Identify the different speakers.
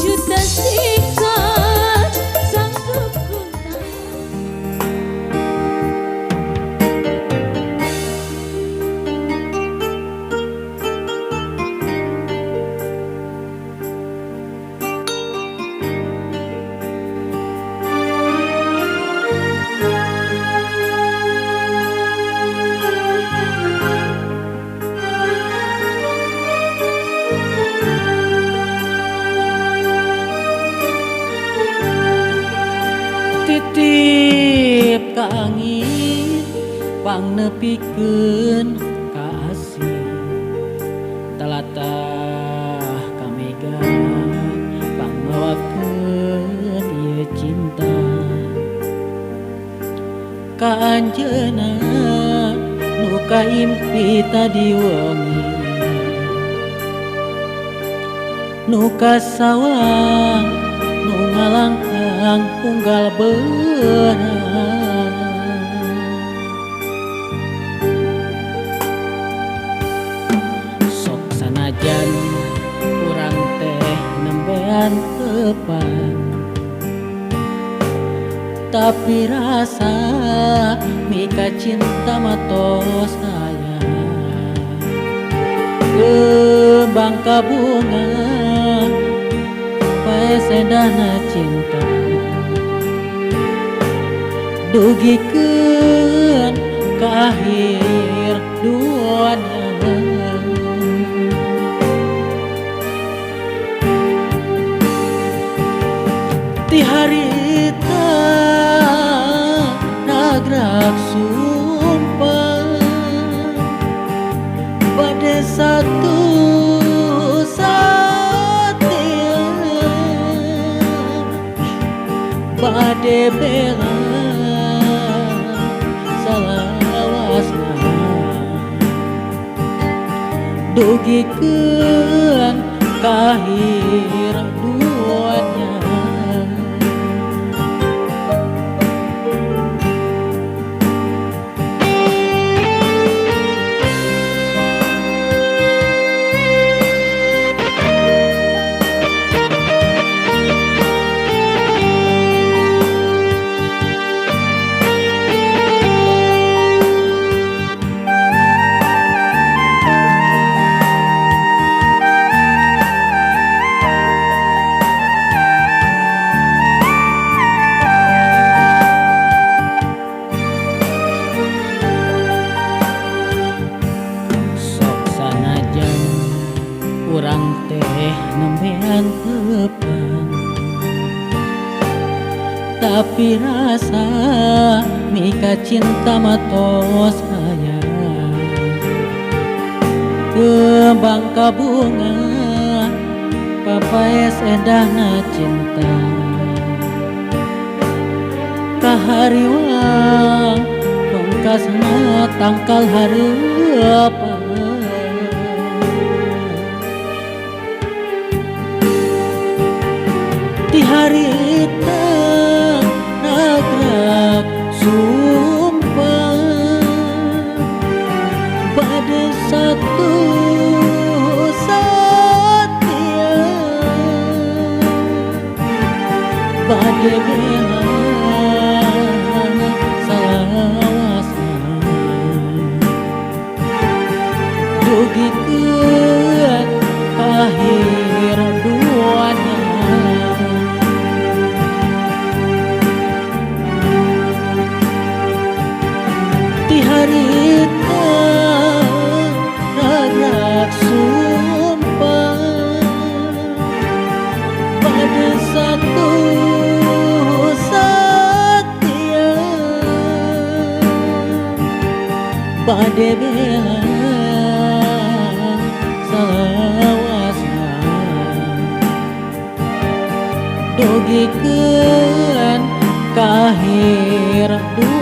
Speaker 1: juta siksa sanggup ku
Speaker 2: titip ka angin pangnepikeun ka asih talatah ka mega pangmawakeun ieu cinta ka anjeunna nu kaimpi tadi wengi nu kasawang nu ngalangkang unggal beunang sok sanajan urang teh nembean teupan tapi rasa mika cinta matos sayang kembang kabunga sedana cinta dugikeun ka akhir duanya ti harita nagrak sumpah pada satu bade bela salawasna dugikeun ka akhir duanya urang teh nembean teupan tapi rasa mika cinta matos sayang kembang kabunga papaes endahna cinta kahariwang pungkasna tangkal hareupan di harita nagrak sumpah pada satu satya pada bela salawasna dugikeun ka akhir duanya harita nagrak sumpah pada satu satya pada bela salawasna dugikeun ka akhir duanya